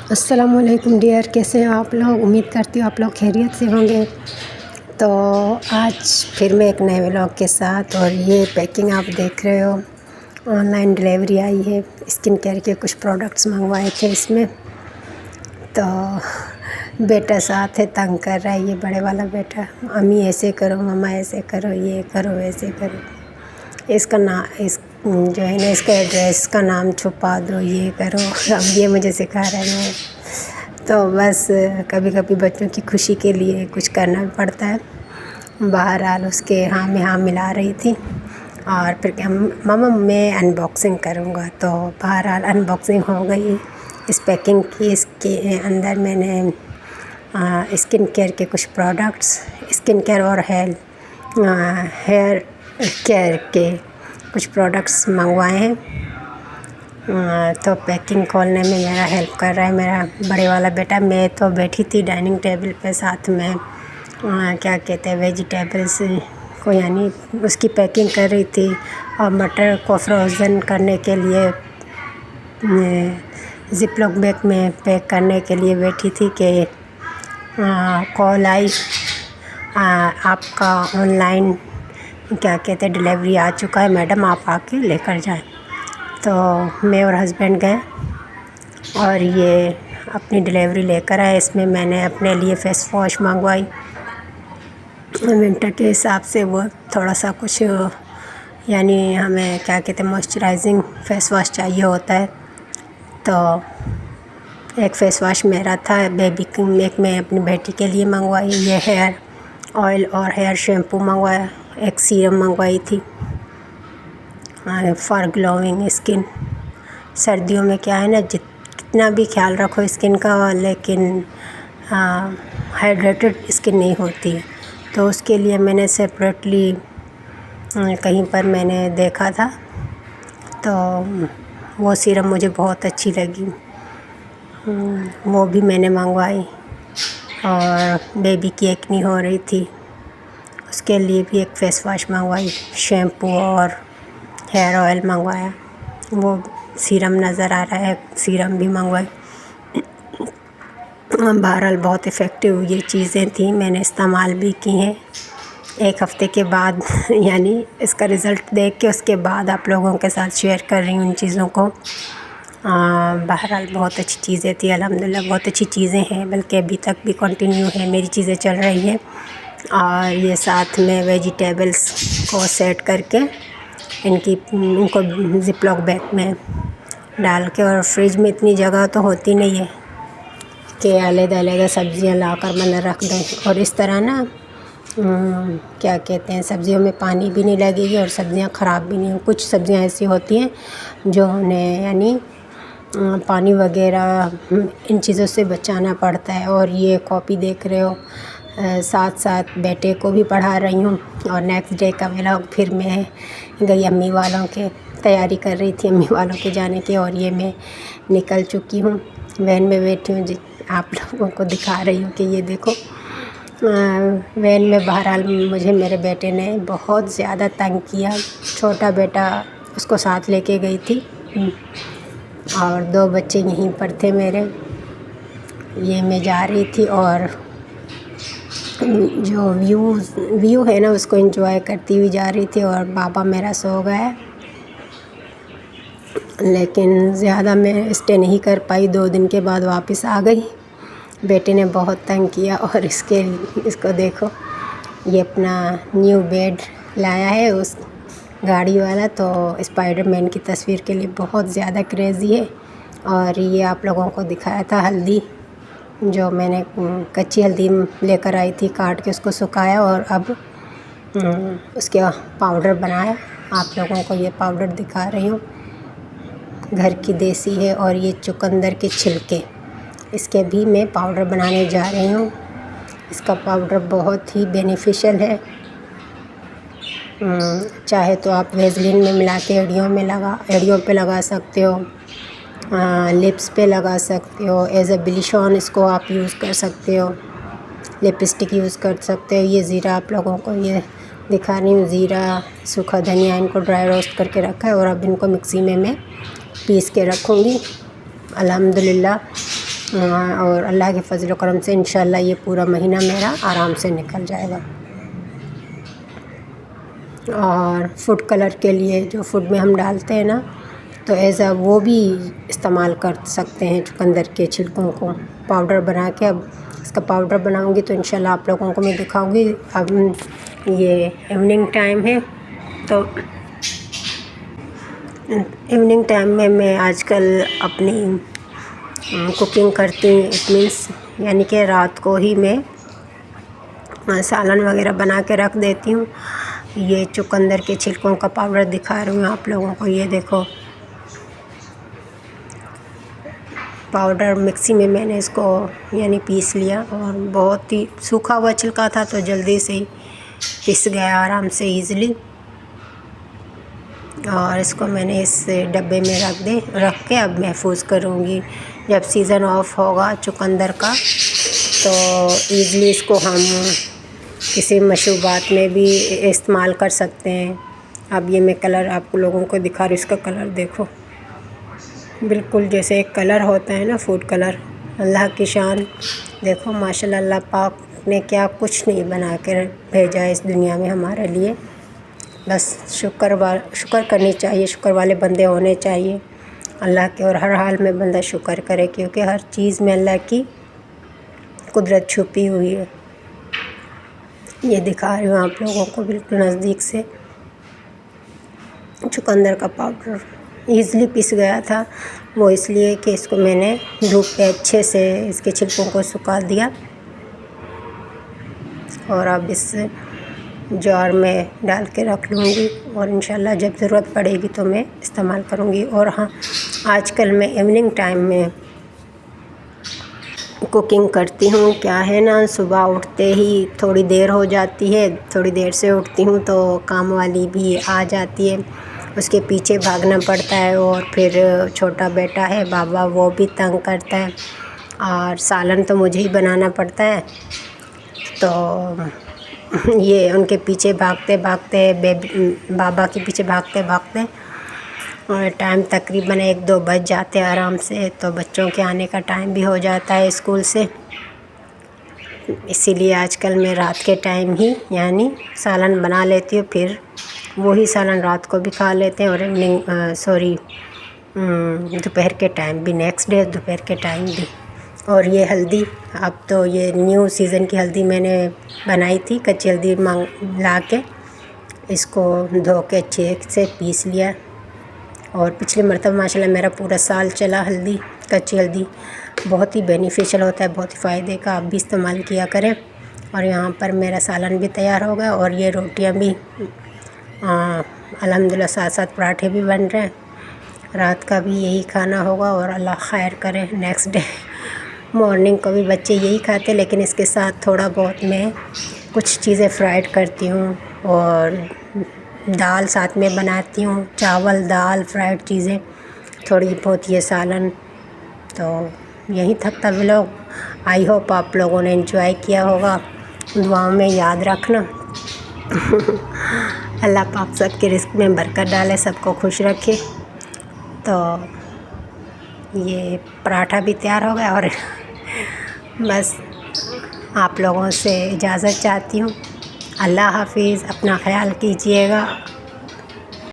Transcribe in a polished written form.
अस्सलामुअलैकुम डियर, कैसे हैं आप लोग। उम्मीद करती हूँ आप लोग खैरियत से होंगे। तो आज फिर मैं एक नए व्लॉग के साथ, और ये पैकिंग आप देख रहे हो, ऑनलाइन डिलीवरी आई है। स्किन केयर के कुछ प्रोडक्ट्स मंगवाए थे इसमें। तो बेटा साथ है, तंग कर रहा है ये बड़े वाला बेटा, अम्मी ऐसे करो, मम्मा ऐसे करो, ये करो, वैसे करो। इसका इस जो है ना, इसका एड्रेस का नाम छुपा दो, ये करो। अब ये मुझे सिखा रहे हैं। तो बस कभी कभी बच्चों की खुशी के लिए कुछ करना भी पड़ता है। बहरहाल उसके हाँ में हाँ मिला रही थी, और फिर क्या, मम्मा मैं अनबॉक्सिंग करूँगा। तो बहरहाल अनबॉक्सिंग हो गई इस पैकिंग की। इसके अंदर मैंने स्किन केयर के कुछ प्रोडक्ट्स, स्किन केयर और हेयर केयर के कुछ प्रोडक्ट्स मंगवाए हैं। तो पैकिंग खोलने में मेरा हेल्प कर रहा है मेरा बड़े वाला बेटा। मैं तो बैठी थी डाइनिंग टेबल पे, साथ में क्या कहते हैं, वेजिटेबल्स को, यानी उसकी पैकिंग कर रही थी। और मटर को फ्रोज़न करने के लिए ज़िपलॉक बैग में पैक करने के लिए बैठी थी कि कॉल आई, आपका ऑनलाइन क्या कहते हैं डिलीवरी आ चुका है मैडम, आप आके लेकर जाएं। तो मैं और हस्बैंड गए और ये अपनी डिलीवरी लेकर आए। इसमें मैंने अपने लिए फ़ेस वॉश मंगवाई। विंटर के हिसाब से वो थोड़ा सा कुछ, यानी हमें क्या कहते हैं, मॉइस्चराइजिंग फ़ेस वॉश चाहिए होता है। तो एक फ़ेस वॉश मेरा था, बेबी की एक मैं अपनी बेटी के लिए मंगवाई। ये हेयर ऑयल और हेयर शैम्पू मंगवाया। एक सीरम मंगवाई थी फॉर ग्लोइंग स्किन। सर्दियों में क्या है ना, कितना भी ख्याल रखो स्किन का, लेकिन हाइड्रेटेड स्किन नहीं होती है। तो उसके लिए मैंने सेपरेटली कहीं पर मैंने देखा था, तो वो सीरम मुझे बहुत अच्छी लगी, वो भी मैंने मंगवाई। और बेबी की एक्नी हो रही थी, उसके लिए भी एक फ़ेस वॉश मंगवाई, शैम्पू और हेयर ऑयल मंगवाया। वो सीरम नज़र आ रहा है, सीरम भी मंगवाई। बहरहाल बहुत इफ़ेक्टिव ये चीज़ें थी, मैंने इस्तेमाल भी की हैं। एक हफ़्ते के बाद यानी इसका रिज़ल्ट देख के उसके बाद आप लोगों के साथ शेयर कर रही हूँ उन चीज़ों को। बहरहाल बहुत अच्छी चीज़ें थी, अल्हम्दुलिल्लाह बहुत अच्छी चीज़ें हैं, बल्कि अभी तक भी कंटिन्यू है, मेरी चीज़ें चल रही हैं। और ये साथ में वेजिटेबल्स को सेट करके इनको ज़िपलॉक बैग में डाल के, और फ्रिज में इतनी जगह तो होती नहीं है कि अलग-अलग सब्ज़ियाँ लाकर मैंने रख दें। और इस तरह ना क्या कहते हैं, सब्ज़ियों में पानी भी नहीं लगेगी और सब्ज़ियाँ ख़राब भी नहीं हो। कुछ सब्ज़ियाँ ऐसी होती हैं जो उन्हें यानी पानी वगैरह इन चीज़ों से बचाना पड़ता है। और ये कॉपी देख रहे हो, साथ साथ बेटे को भी पढ़ा रही हूँ। और नेक्स्ट डे का व्लॉग, फिर मैं गई अम्मी वालों के, तैयारी कर रही थी अम्मी वालों के जाने की, और ये मैं निकल चुकी हूँ, वैन में बैठी हूँ जी। आप लोगों को दिखा रही हूँ कि ये देखो वैन में। बहरहाल मुझे मेरे बेटे ने बहुत ज़्यादा तंग किया। छोटा बेटा उसको साथ लेके गई थी, और 2 बच्चे यहीं पर थे मेरे। ये मैं जा रही थी और जो व्यू है ना, उसको एंजॉय करती हुई जा रही थी। और बाबा मेरा सो गया, लेकिन ज़्यादा मैं स्टे नहीं कर पाई, 2 दिन के बाद वापस आ गई। बेटे ने बहुत तंग किया। और इसको देखो, ये अपना न्यू बेड लाया है उस गाड़ी वाला। तो स्पाइडरमैन की तस्वीर के लिए बहुत ज़्यादा क्रेज़ी है। और ये आप लोगों को दिखाया था हल्दी, जो मैंने कच्ची हल्दी लेकर आई थी, काट के उसको सुखाया और अब उसके पाउडर बनाया। आप लोगों को ये पाउडर दिखा रही हूँ, घर की देसी है। और ये चुकंदर के छिलके, इसके भी मैं पाउडर बनाने जा रही हूँ। इसका पाउडर बहुत ही बेनिफिशियल है। चाहे तो आप वेज़लिन में मिला के एड़ियों पे लगा सकते हो, लिप्स पे लगा सकते हो। एज अ ब्लिश ऑन इसको आप यूज़ कर सकते हो, लिपस्टिक यूज़ कर सकते हो। ये ज़ीरा आप लोगों को ये दिखा रही हूँ, ज़ीरा, सूखा धनिया, इनको ड्राई रोस्ट करके रखा है। और अब इनको मिक्सी में मैं पीस के रखूँगी। अल्हम्दुलिल्लाह और अल्लाह के फजल व करम से इंशाल्लाह ये पूरा महीना मेरा आराम से निकल जाएगा। और फूड कलर के लिए जो फूड में हम डालते हैं ना, तो ऐसा वो भी इस्तेमाल कर सकते हैं। चुकंदर के छिलकों को पाउडर बना के, अब इसका पाउडर बनाऊंगी तो इंशाल्लाह आप लोगों को मैं दिखाऊंगी। अब ये इवनिंग टाइम है, तो इवनिंग टाइम में मैं आजकल अपनी कुकिंग करती हूँ। इट मीन्स यानी कि रात को ही मैं सालन वगैरह बना के रख देती हूँ। ये चुकंदर के छिलकों का पाउडर दिखा रही हूँ आप लोगों को। ये देखो पाउडर मिक्सी में मैंने इसको यानी पीस लिया, और बहुत ही सूखा हुआ छिलका था तो जल्दी से ही पिस गया आराम से ईज़िली। और इसको मैंने इस डब्बे में रख के अब महफूज करूँगी। जब सीज़न ऑफ होगा चुकंदर का तो ईज़िली इसको हम किसी मशरूबात में भी इस्तेमाल कर सकते हैं। अब ये मैं कलर आप लोगों को दिखा रही हूँ। इसका कलर देखो, बिल्कुल जैसे एक कलर होता है ना फूड कलर। अल्लाह की शान देखो माशाल्लाह, अल्लाह पाक ने क्या कुछ नहीं बना कर भेजा है इस दुनिया में हमारे लिए। बस शुक्र करनी चाहिए, शुक्र वाले बंदे होने चाहिए अल्लाह के। और हर हाल में बंदा शुक्र करे, क्योंकि हर चीज़ में अल्लाह की कुदरत छुपी हुई है। ये दिखा रही हूँ आप लोगों को बिल्कुल नज़दीक से। चुकंदर का पाउडर ईज़िली पिस गया था, वो इसलिए कि इसको मैंने धूप पे अच्छे से इसके छिलकों को सुखा दिया। और अब इस जार में डाल के रख लूँगी, और इंशाल्लाह जब ज़रूरत पड़ेगी तो मैं इस्तेमाल करूँगी। और हाँ, आजकल मैं इवनिंग टाइम में कुकिंग करती हूँ। क्या है ना, सुबह उठते ही थोड़ी देर हो जाती है, थोड़ी देर से उठती हूँ तो काम वाली भी आ जाती है, उसके पीछे भागना पड़ता है। और फिर छोटा बेटा है बाबा, वो भी तंग करता है, और सालन तो मुझे ही बनाना पड़ता है। तो ये उनके पीछे भागते भागते बाबा के पीछे भागते भागते और टाइम तकरीबन 1-2 बज जाते हैं आराम से। तो बच्चों के आने का टाइम भी हो जाता है स्कूल से, इसीलिए आजकल मैं रात के टाइम ही यानी सालन बना लेती हूँ। फिर वही सालन रात को भी खा लेते हैं, और दोपहर के टाइम भी, नेक्स्ट डे दोपहर के टाइम भी। और ये हल्दी, अब तो ये न्यू सीज़न की हल्दी मैंने बनाई थी, कच्ची हल्दी ला के इसको धो के अच्छे से पीस लिया। और पिछले मरतबा माशाल्लाह मेरा पूरा साल चला हल्दी, कच्ची हल्दी बहुत ही बेनिफिशियल होता है, बहुत ही फ़ायदे का, आप भी इस्तेमाल किया करें। और यहाँ पर मेरा सालन भी तैयार हो गया, और ये रोटियाँ भी अल्हम्दुलिल्लाह, साथ साथ पराठे भी बन रहे हैं। रात का भी यही खाना होगा, और अल्लाह खैर करे नेक्स्ट डे मॉर्निंग को भी बच्चे यही खाते, लेकिन इसके साथ थोड़ा बहुत मैं कुछ चीज़ें फ्राइड करती हूँ, और दाल साथ में बनाती हूँ, चावल दाल फ्राइड चीज़ें थोड़ी बहुत, ये सालन। तो यही तक था व्लॉग। आई होप आप लोगों ने एंजॉय किया होगा। दुआओं में याद रखना। अल्लाह पाक सबके रिस्क में बरकत डाले, सबको खुश रखे। तो ये पराठा भी तैयार हो गया, और बस आप लोगों से इजाज़त चाहती हूँ। अल्लाह हाफिज़, अपना ख्याल कीजिएगा।